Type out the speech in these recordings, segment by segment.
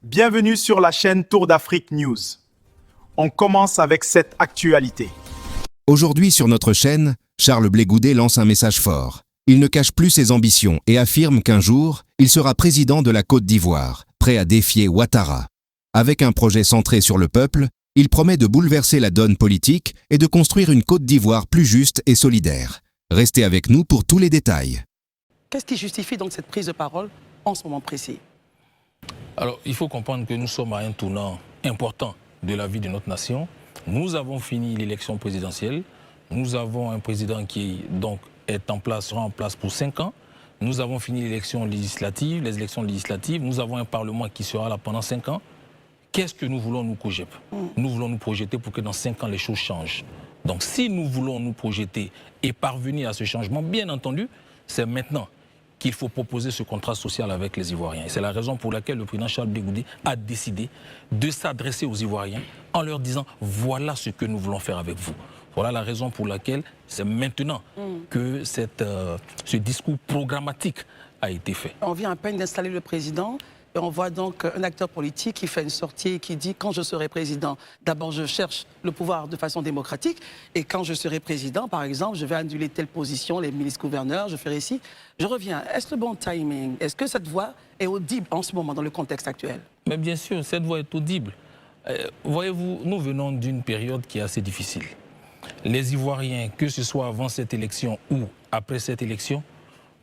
Bienvenue sur la chaîne Tour d'Afrique News. On commence avec cette actualité. Aujourd'hui sur notre chaîne, Charles Blé Goudé lance un message fort. Il ne cache plus ses ambitions et affirme qu'un jour, il sera président de la Côte d'Ivoire, prêt à défier Ouattara. Avec un projet centré sur le peuple, il promet de bouleverser la donne politique et de construire une Côte d'Ivoire plus juste et solidaire. Restez avec nous pour tous les détails. Qu'est-ce qui justifie donc cette prise de parole en ce moment précis? Alors, il faut comprendre que nous sommes à un tournant important de la vie de notre nation. Nous avons fini l'élection présidentielle. Nous avons un président qui donc sera en place pour 5 ans. Nous avons fini les élections législatives. Nous avons un Parlement qui sera là pendant 5 ans. Qu'est-ce que nous voulons, nous, COGEP? Nous voulons nous projeter pour que dans 5 ans, les choses changent. Donc, si nous voulons nous projeter et parvenir à ce changement, bien entendu, c'est maintenant qu'il faut proposer ce contrat social avec les Ivoiriens. Et c'est la raison pour laquelle le président Charles Blé Goudé a décidé de s'adresser aux Ivoiriens en leur disant « voilà ce que nous voulons faire avec vous ». Voilà la raison pour laquelle c'est maintenant que ce discours programmatique a été fait. On vient à peine d'installer le président et on voit donc un acteur politique qui fait une sortie et qui dit « quand je serai président, d'abord je cherche le pouvoir de façon démocratique et quand je serai président, par exemple, je vais annuler telle position, les ministres-gouverneurs, je ferai ici ». Je reviens. Est-ce le bon timing? Est-ce que cette voix est audible en ce moment dans le contexte actuel? Mais bien sûr, cette voix est audible. Voyez-vous, nous venons d'une période qui est assez difficile. Les Ivoiriens, que ce soit avant cette élection ou après cette élection,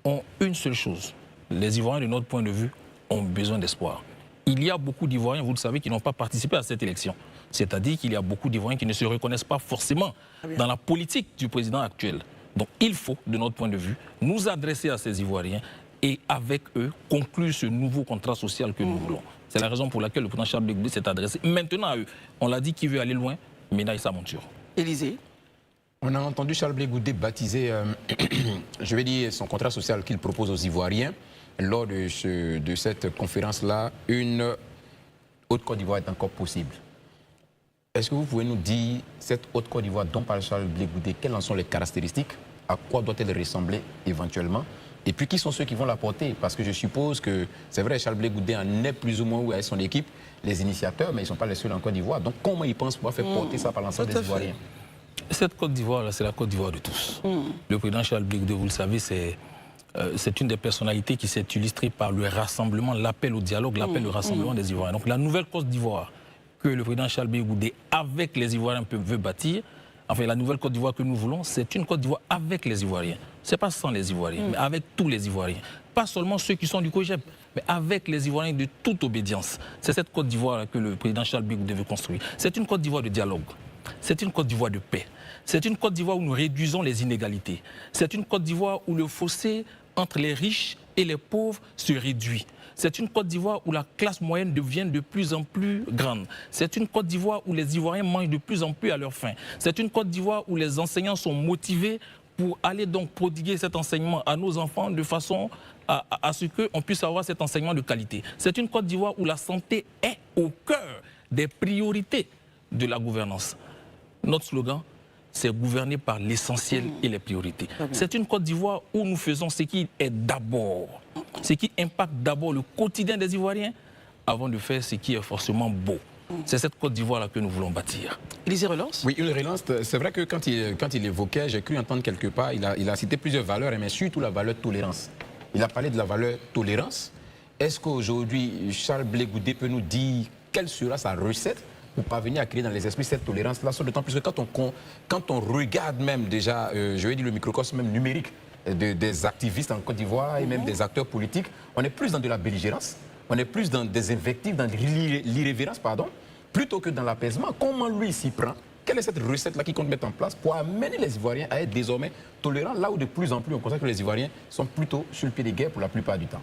ont une seule chose. Les Ivoiriens, de notre point de vue, ont besoin d'espoir. Il y a beaucoup d'Ivoiriens, vous le savez, qui n'ont pas participé à cette élection. C'est-à-dire qu'il y a beaucoup d'Ivoiriens qui ne se reconnaissent pas forcément dans la politique du président actuel. Donc il faut, de notre point de vue, nous adresser à ces Ivoiriens et avec eux conclure ce nouveau contrat social que nous voulons. C'est la raison pour laquelle le président Charles Blé Goudé s'est adressé maintenant à eux. On l'a dit, qui veut aller loin, ménaille sa monture. Élysée. On a entendu Charles Blé Goudé baptiser, je vais dire, son contrat social qu'il propose aux Ivoiriens. Lors de cette conférence-là, une haute Côte d'Ivoire est encore possible. Est-ce que vous pouvez nous dire, cette haute Côte d'Ivoire dont parle Charles Blé Goudé, quelles en sont les caractéristiques? À quoi doit-elle ressembler éventuellement? Et puis, qui sont ceux qui vont la porter? Parce que je suppose que, c'est vrai, Charles Blé Goudé en est plus ou moins avec son équipe, les initiateurs, mais ils ne sont pas les seuls en Côte d'Ivoire. Donc, comment ils pensent pouvoir faire porter ça par l'ensemble des Ivoiriens? Cette Côte d'Ivoire, c'est la Côte d'Ivoire de tous. Le président Charles Blé Goudé, vous le savez, c'est une des personnalités qui s'est illustrée par le rassemblement, l'appel au dialogue, l'appel au rassemblement des Ivoiriens. Donc, la nouvelle Côte d'Ivoire que le président Charles Blé Goudé, avec les Ivoiriens, veut bâtir, enfin, la nouvelle Côte d'Ivoire que nous voulons, c'est une Côte d'Ivoire avec les Ivoiriens. Ce n'est pas sans les Ivoiriens, mais avec tous les Ivoiriens. Pas seulement ceux qui sont du COGEP, mais avec les Ivoiriens de toute obédience. C'est cette Côte d'Ivoire que le président Charles Blé Goudé veut construire. C'est une Côte d'Ivoire de dialogue. C'est une Côte d'Ivoire de paix. C'est une Côte d'Ivoire où nous réduisons les inégalités. C'est une Côte d'Ivoire où le fossé entre les riches et les pauvres se réduit. C'est une Côte d'Ivoire où la classe moyenne devient de plus en plus grande. C'est une Côte d'Ivoire où les Ivoiriens mangent de plus en plus à leur faim. C'est une Côte d'Ivoire où les enseignants sont motivés pour aller donc prodiguer cet enseignement à nos enfants de façon à ce qu'on puisse avoir cet enseignement de qualité. C'est une Côte d'Ivoire où la santé est au cœur des priorités de la gouvernance. Notre slogan, c'est gouverner par l'essentiel et les priorités. C'est une Côte d'Ivoire où nous faisons ce qui est d'abord, ce qui impacte d'abord le quotidien des Ivoiriens avant de faire ce qui est forcément beau. C'est cette Côte d'Ivoire-là que nous voulons bâtir. Élysée relance? Oui, une relance. C'est vrai que quand il évoquait, j'ai cru entendre quelque part, il a cité plusieurs valeurs, mais surtout la valeur tolérance. Il a parlé de la valeur tolérance. Est-ce qu'aujourd'hui, Charles Blé Goudé peut nous dire quelle sera sa recette pour parvenir à créer dans les esprits cette tolérance-là, d'autant plus que quand on regarde même déjà, je vais dire le microcosme même numérique des activistes en Côte d'Ivoire et même des acteurs politiques, on est plus dans de la belligérance, on est plus dans des invectives, dans l'irrévérence, pardon, plutôt que dans l'apaisement. Comment lui s'y prend? Quelle est cette recette-là qu'il compte mettre en place pour amener les Ivoiriens à être désormais tolérants, là où de plus en plus on constate que les Ivoiriens sont plutôt sur le pied des guerres pour la plupart du temps?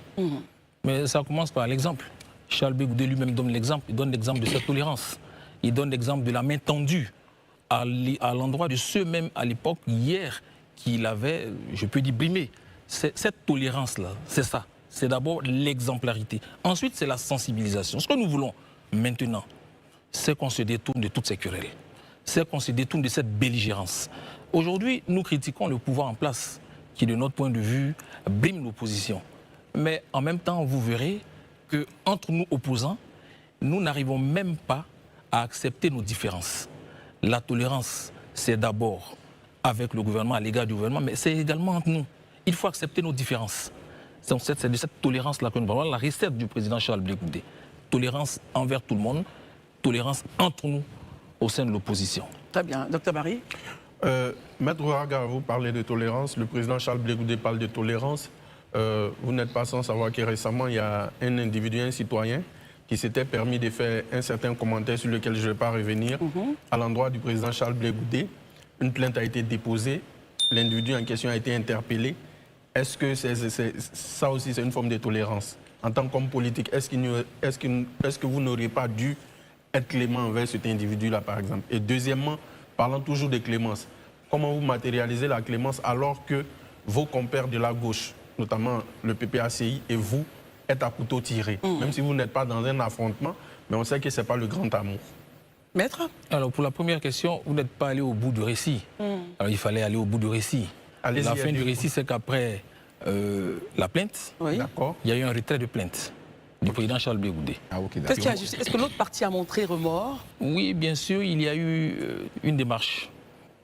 Mais ça commence par l'exemple. Charles Blé Goudé lui-même donne l'exemple. Il donne l'exemple de cette tolérance. Il donne l'exemple de la main tendue à l'endroit de ceux même à l'époque, hier, qu'il avait, je peux dire, brimé. Cette tolérance-là, c'est ça. C'est d'abord l'exemplarité. Ensuite, c'est la sensibilisation. Ce que nous voulons maintenant, c'est qu'on se détourne de toutes ces querelles. C'est qu'on se détourne de cette belligérance. Aujourd'hui, nous critiquons le pouvoir en place, qui, de notre point de vue, brime l'opposition. Mais en même temps, vous verrez qu'entre nous opposants, nous n'arrivons même pas à accepter nos différences. La tolérance, c'est d'abord avec le gouvernement, à l'égard du gouvernement, mais c'est également entre nous. Il faut accepter nos différences. C'est de cette tolérance-là que nous parlons, la recette du président Charles Blé Goudé. Tolérance envers tout le monde, tolérance entre nous au sein de l'opposition. Très bien. Docteur Barry? Maître Ouaraga, vous parlez de tolérance, le président Charles Blé Goudé parle de tolérance. Vous n'êtes pas sans savoir que récemment, il y a un individu, un citoyen, qui s'était permis de faire un certain commentaire sur lequel je ne vais pas revenir, à l'endroit du président Charles Blé Goudé. Une plainte a été déposée, l'individu en question a été interpellé. Est-ce que ça aussi, c'est une forme de tolérance? En tant qu'homme politique, est-ce que vous n'auriez pas dû être clément envers cet individu-là, par exemple? Et deuxièmement, parlant toujours de clémence, comment vous matérialisez la clémence alors que vos compères de la gauche, notamment le PPACI et vous, êtes à couteau tiré? Même si vous n'êtes pas dans un affrontement, mais on sait que ce n'est pas le grand amour. Maître? Alors, pour la première question, vous n'êtes pas allé au bout du récit. Alors, il fallait aller au bout du récit. La fin du récit, c'est qu'après la plainte, Oui. il y a eu un retrait de plainte du président Charles Blé Goudé. Ah, ok, Qu'est-ce qui a d'accord. justifié? Est-ce que l'autre partie a montré remords? Oui, bien sûr, il y a eu une démarche.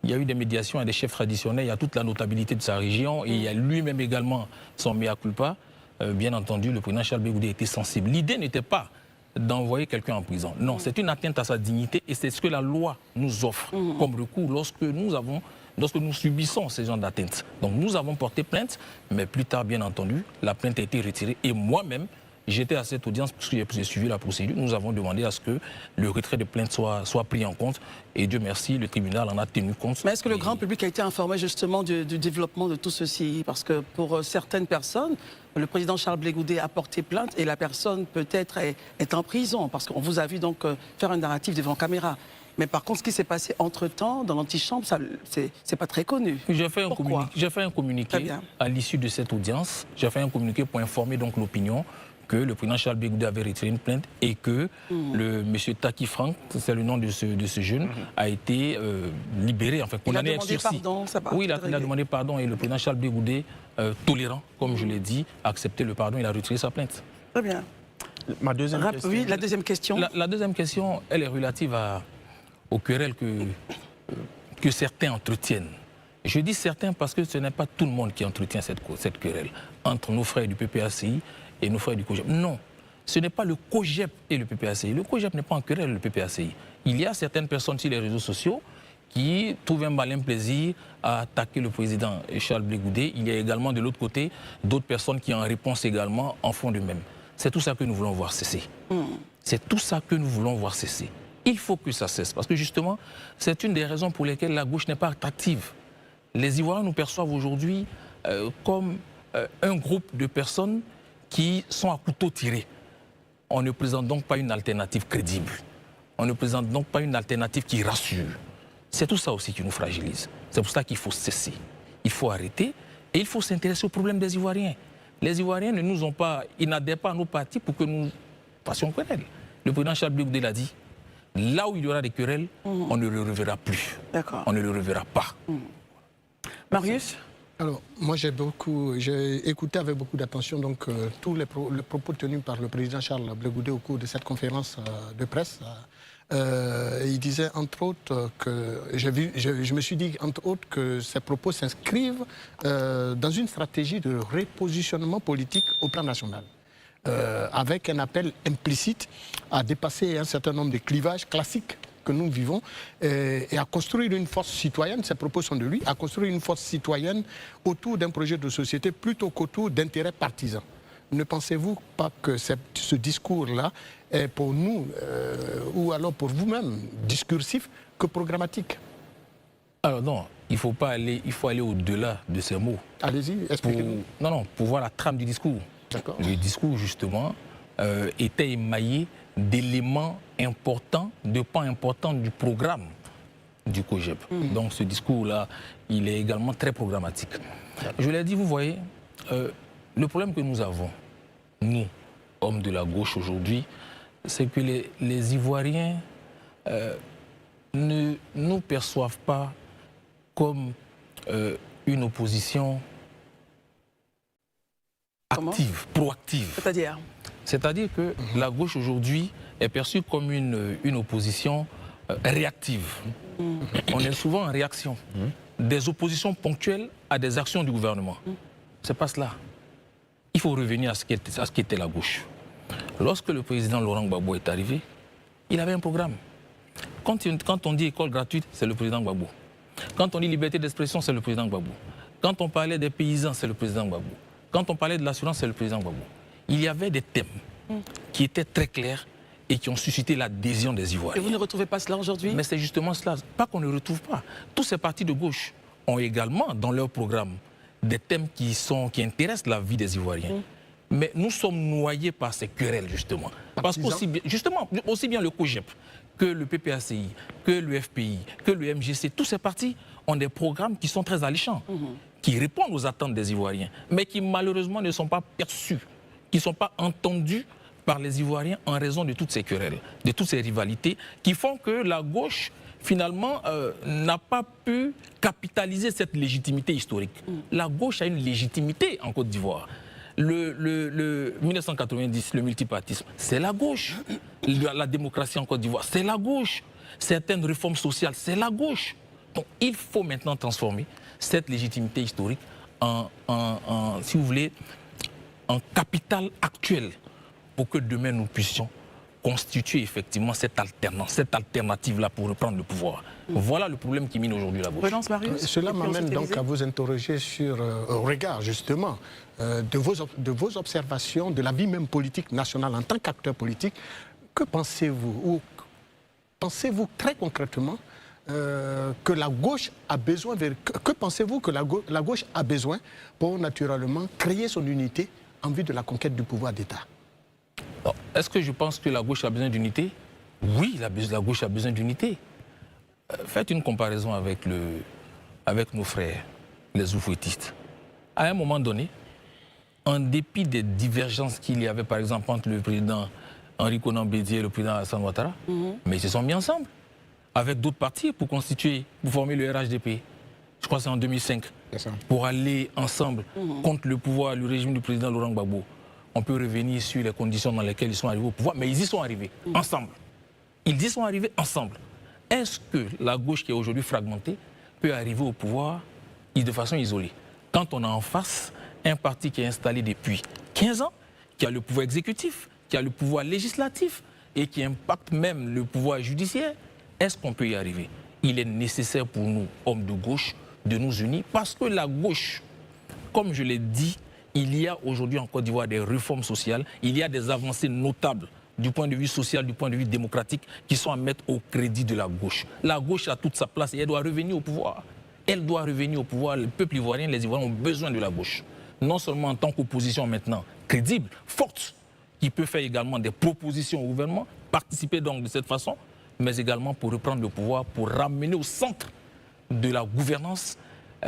Il y a eu des médiations à des chefs traditionnels, il y a toute la notabilité de sa région et il y a lui-même également son mea culpa. Bien entendu, le président Charles Blé Goudé était sensible. L'idée n'était pas d'envoyer quelqu'un en prison. Non, c'est une atteinte à sa dignité et c'est ce que la loi nous offre comme recours lorsque nous subissons ces genres d'atteintes. Donc nous avons porté plainte, mais plus tard, bien entendu, la plainte a été retirée et moi-même, j'étais à cette audience parce que j'ai suivi la procédure. Nous avons demandé à ce que le retrait de plainte soit pris en compte. Et Dieu merci, le tribunal en a tenu compte. Mais est-ce que le grand public a été informé justement du développement de tout ceci? Parce que pour certaines personnes, le président Charles Blé Goudé a porté plainte et la personne peut-être est en prison. Parce qu'on vous a vu donc faire un narratif devant caméra. Mais par contre, ce qui s'est passé entre-temps dans l'antichambre, c'est pas très connu. J'ai fait un communiqué Très bien. à l'issue de cette audience. J'ai fait un communiqué pour informer donc l'opinion que le président Charles Blé Goudé avait retiré une plainte et que le monsieur Taki Frank, c'est le nom de ce jeune, a été libéré, enfin condamné avec sursis. Il a demandé pardon, ça va. Oui, il a demandé pardon et le président Charles Blé Goudé, tolérant, comme je l'ai dit, a accepté le pardon, il a retiré sa plainte. Très bien. Ma deuxième question. Oui, la deuxième question. La deuxième question, elle est relative aux querelles que certains entretiennent. Je dis certains parce que ce n'est pas tout le monde qui entretient cette querelle entre nos frères du PPACI et nos frères du COGEP. Non, ce n'est pas le COGEP et le PPACI. Le COGEP n'est pas en querelle, le PPACI. Il y a certaines personnes sur les réseaux sociaux qui trouvent un malin plaisir à attaquer le président Charles Blé Goudé. Il y a également de l'autre côté d'autres personnes qui en réponse également en font de même. C'est tout ça que nous voulons voir cesser. C'est tout ça que nous voulons voir cesser. Il faut que ça cesse parce que justement, c'est une des raisons pour lesquelles la gauche n'est pas attractive. Les Ivoiriens nous perçoivent aujourd'hui comme un groupe de personnes qui sont à couteau tiré. On ne présente donc pas une alternative crédible. On ne présente donc pas une alternative qui rassure. C'est tout ça aussi qui nous fragilise. C'est pour ça qu'il faut cesser. Il faut arrêter et il faut s'intéresser aux problèmes des Ivoiriens. Les Ivoiriens ne nous ont pas, ils n'adhèrent pas à nos partis pour que nous passions querelle. Le président Charles Blé Goudé l'a dit. Là où il y aura des querelles, on ne le reverra plus. D'accord. On ne le reverra pas. Marius? Alors, moi, j'ai écouté avec beaucoup d'attention donc tous les propos tenus par le président Charles Blé Goudé au cours de cette conférence de presse. Il disait entre autres que je me suis dit entre autres que ces propos s'inscrivent dans une stratégie de repositionnement politique au plan national. Avec un appel implicite à dépasser un certain nombre de clivages classiques que nous vivons et à construire une force citoyenne, ces propos sont de lui, à construire une force citoyenne autour d'un projet de société plutôt qu'autour d'intérêts partisans. Ne pensez-vous pas que ce discours-là est pour nous, ou alors pour vous-même, discursif que programmatique? Alors non, il faut aller au-delà de ces mots. Allez-y, expliquez-nous. Pour voir la trame du discours. D'accord. Le discours, justement, était émaillé d'éléments importants, de pans importants du programme du COGEP. Donc ce discours-là, il est également très programmatique. Je l'ai dit, vous voyez, le problème que nous avons, nous, hommes de la gauche aujourd'hui, c'est que les Ivoiriens ne nous perçoivent pas comme une opposition active, proactive. C'est-à-dire? C'est-à-dire que la gauche aujourd'hui est perçue comme une opposition réactive. On est souvent en réaction. Des oppositions ponctuelles à des actions du gouvernement. C'est pas cela. Il faut revenir à ce qu'était la gauche. Lorsque le président Laurent Gbagbo est arrivé, il avait un programme. Quand on dit école gratuite, c'est le président Gbagbo. Quand on dit liberté d'expression, c'est le président Gbagbo. Quand on parlait des paysans, c'est le président Gbagbo. Quand on parlait de l'assurance, c'est le président Gbagbo. Il y avait des thèmes qui étaient très clairs et qui ont suscité l'adhésion des Ivoiriens. Et vous ne retrouvez pas cela aujourd'hui? Mais c'est justement cela. Pas qu'on ne retrouve pas. Tous ces partis de gauche ont également dans leur programme des thèmes qui intéressent la vie des Ivoiriens. Mais nous sommes noyés par ces querelles, justement. Parce qu'aussi bien le COGEP que le PPACI, que le FPI, que le MGC, tous ces partis ont des programmes qui sont très alléchants, qui répondent aux attentes des Ivoiriens, mais qui malheureusement ne sont pas perçus, qui ne sont pas entendus par les Ivoiriens en raison de toutes ces querelles, de toutes ces rivalités, qui font que la gauche, finalement, n'a pas pu capitaliser cette légitimité historique. La gauche a une légitimité en Côte d'Ivoire. Le 1990, le multipartisme, c'est la gauche. La démocratie en Côte d'Ivoire, c'est la gauche. Certaines réformes sociales, c'est la gauche. Donc il faut maintenant transformer cette légitimité historique si vous voulez, en capital actuel pour que demain nous puissions constituer effectivement cette alternance, cette alternative-là pour reprendre le pouvoir. Voilà le problème qui mine aujourd'hui la gauche. Cela m'amène donc à vous interroger sur, au regard justement de vos observations de la vie même politique nationale en tant qu'acteur politique. Que pensez-vous, ou pensez-vous très concrètement que la gauche a besoin, que pensez-vous que la gauche a besoin pour naturellement créer son unité en vue de la conquête du pouvoir d'État? Est-ce que je pense que la gauche a besoin d'unité? Oui, la gauche a besoin d'unité. Faites une comparaison avec nos frères, les oufouettistes. À un moment donné, en dépit des divergences qu'il y avait par exemple entre le président Henri Konan Bédié et le président Alassane Ouattara, mais ils se sont mis ensemble avec d'autres partis pour former le RHDP. Je crois que c'est en 2005, pour aller ensemble contre le pouvoir, le régime du président Laurent Gbagbo. On peut revenir sur les conditions dans lesquelles ils sont arrivés au pouvoir, mais ils y sont arrivés ensemble. Ils y sont arrivés ensemble. Est-ce que la gauche qui est aujourd'hui fragmentée peut arriver au pouvoir de façon isolée? Quand on a en face un parti qui est installé depuis 15 ans, qui a le pouvoir exécutif, qui a le pouvoir législatif et qui impacte même le pouvoir judiciaire, est-ce qu'on peut y arriver? Il est nécessaire pour nous, hommes de gauche, de nous unir parce que la gauche, comme je l'ai dit, il y a aujourd'hui en Côte d'Ivoire des réformes sociales, il y a des avancées notables du point de vue social, du point de vue démocratique, qui sont à mettre au crédit de la gauche. La gauche a toute sa place et elle doit revenir au pouvoir. Elle doit revenir au pouvoir. Le peuple ivoirien, les Ivoiriens ont besoin de la gauche. Non seulement en tant qu'opposition maintenant crédible, forte, qui peut faire également des propositions au gouvernement, participer donc de cette façon, mais également pour reprendre le pouvoir, pour ramener au centre de la gouvernance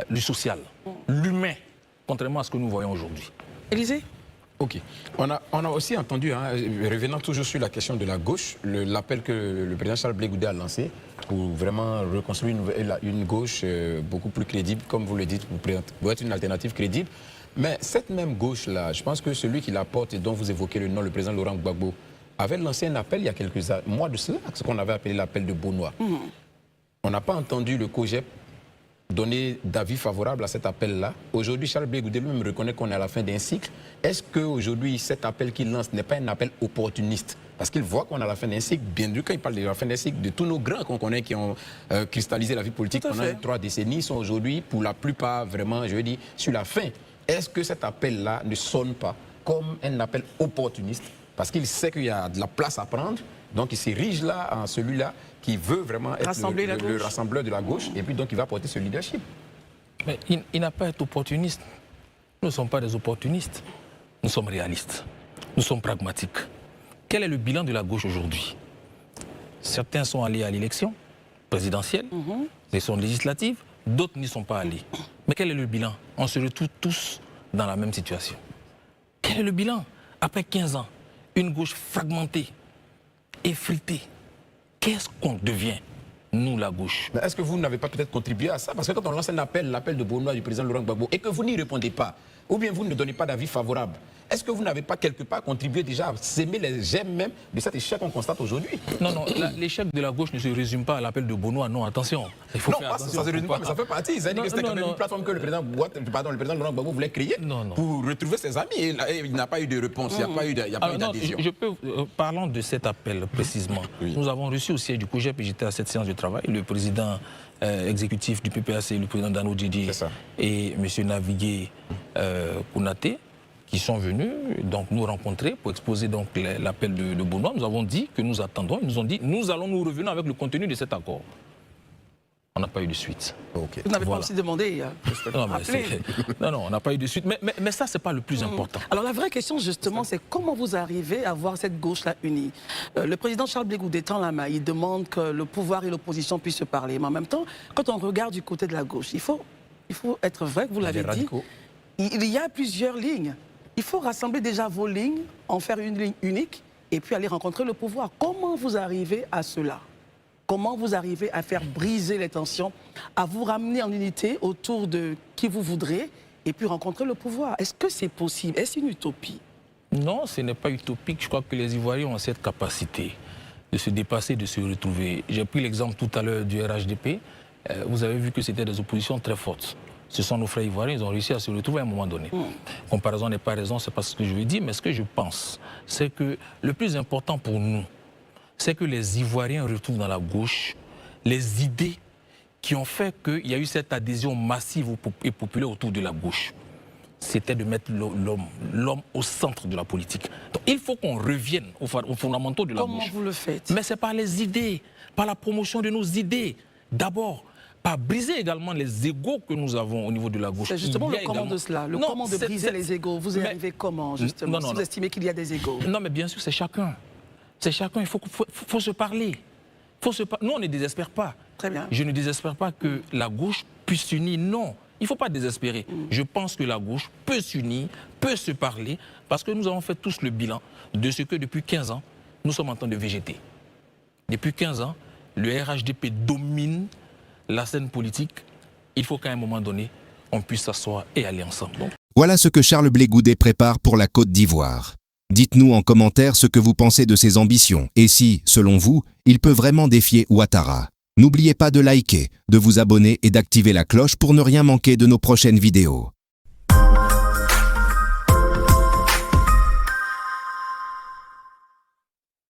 le social, l'humain, contrairement à ce que nous voyons aujourd'hui. Élysée? Ok. On a aussi entendu, revenant toujours sur la question de la gauche, l'appel que le président Charles Blé Goudé a lancé pour vraiment reconstruire une gauche beaucoup plus crédible, comme vous le dites, pour être une alternative crédible. Mais cette même gauche-là, je pense que celui qui la porte et dont vous évoquez le nom, le président Laurent Gbagbo, avait lancé un appel il y a quelques mois de cela, ce qu'on avait appelé l'appel de Beaunois. On n'a pas entendu le COGEP donner d'avis favorable à cet appel-là. Aujourd'hui, Charles Blé Goudé lui-même reconnaît qu'on est à la fin d'un cycle. Est-ce qu'aujourd'hui, cet appel qu'il lance n'est pas un appel opportuniste? Parce qu'il voit qu'on est à la fin d'un cycle, bien sûr, quand il parle de la fin d'un cycle, de tous nos grands qu'on connaît qui ont cristallisé la vie politique pendant 3 décennies, sont aujourd'hui, pour la plupart, vraiment, je veux dire, sur la fin. Est-ce que cet appel-là ne sonne pas comme un appel opportuniste? Parce qu'il sait qu'il y a de la place à prendre, donc il s'érige là en celui-là qui veut vraiment être le rassembleur de la gauche, et puis donc il va porter ce leadership. Mais il n'a pas été opportuniste. Nous ne sommes pas des opportunistes. Nous sommes réalistes. Nous sommes pragmatiques. Quel est le bilan de la gauche aujourd'hui? Certains sont allés à l'élection présidentielle, l'élection législative, d'autres n'y sont pas allés. Mais quel est le bilan? On se retrouve tous dans la même situation. Quel est le bilan? Après 15 ans, une gauche fragmentée, effritée. Qu'est-ce qu'on devient, nous, la gauche? Mais est-ce que vous n'avez pas peut-être contribué à ça? Parce que quand on lance un appel, l'appel de Beaunois du président Laurent Gbagbo, et que vous n'y répondez pas, ou bien vous ne donnez pas d'avis favorable, Est-ce que vous n'avez pas quelque part contribué déjà à s'aimer les gemmes même de cet échec qu'on constate aujourd'hui? Non, l'échec de la gauche ne se résume pas à l'appel de Benoît, non, attention. Il faut Non, faire pas attention. ça se résume pas, mais ça fait partie. Ça veut dire que c'était quand même une plateforme que le président Laurent Gbagbo voulait créer pour retrouver ses amis. Et il n'a pas eu de réponse, il n'y a pas eu d'adhésion. Parlant de cet appel précisément, nous avons reçu au siège du COJEP, et j'étais à cette séance de travail, le président exécutif du PPAC, le président Dano Djidji et M. Navigué Kounaté, qui sont venus donc nous rencontrer pour exposer donc l'appel de Benoît. Nous avons dit que nous attendons. Ils nous ont dit nous allons nous revenir avec le contenu de cet accord. On n'a pas eu de suite. Okay. Vous n'avez pas aussi demandé non, on n'a pas eu de suite. Mais ça, ce n'est pas le plus important. Alors la vraie question, justement, c'est comment vous arrivez à voir cette gauche-là unie. Le président Charles Blé Goudé tend la main. Il demande que le pouvoir et l'opposition puissent se parler. Mais en même temps, quand on regarde du côté de la gauche, il faut être vrai, vous l'avez dit, il y a plusieurs lignes. Il faut rassembler déjà vos lignes, en faire une ligne unique et puis aller rencontrer le pouvoir. Comment vous arrivez à cela? Comment vous arrivez à faire briser les tensions, à vous ramener en unité autour de qui vous voudrez et puis rencontrer le pouvoir? Est-ce que c'est possible? Est-ce une utopie? Non, ce n'est pas utopique. Je crois que les Ivoiriens ont cette capacité de se dépasser, de se retrouver. J'ai pris l'exemple tout à l'heure du RHDP. Vous avez vu que c'était des oppositions très fortes. Ce sont nos frères ivoiriens, ils ont réussi à se retrouver à un moment donné. Comparaison n'est pas raison, c'est pas ce que je veux dire, mais ce que je pense, c'est que le plus important pour nous, c'est que les Ivoiriens retrouvent dans la gauche les idées qui ont fait qu'il y a eu cette adhésion massive et populaire autour de la gauche. C'était de mettre l'homme au centre de la politique. Donc il faut qu'on revienne aux fondamentaux de la gauche. Comment vous le faites? Mais c'est par les idées, par la promotion de nos idées. D'abord, par briser également les égos que nous avons au niveau de la gauche. C'est justement le comment de cela, le comment de briser les égos. Vous y arrivez comment, justement, si vous estimez qu'il y a des égos? Non, mais bien sûr, c'est chacun. C'est chacun, il faut se parler. Nous, on ne désespère pas. Très bien. Je ne désespère pas que la gauche puisse s'unir, non. Il ne faut pas désespérer. Je pense que la gauche peut s'unir, peut se parler, parce que nous avons fait tous le bilan de ce que depuis 15 ans, nous sommes en train de végéter. Depuis 15 ans, le RHDP domine la scène politique. Il faut qu'à un moment donné, on puisse s'asseoir et aller ensemble. Voilà ce que Charles Blé Goudé prépare pour la Côte d'Ivoire. Dites-nous en commentaire ce que vous pensez de ses ambitions et si, selon vous, il peut vraiment défier Ouattara. N'oubliez pas de liker, de vous abonner et d'activer la cloche pour ne rien manquer de nos prochaines vidéos.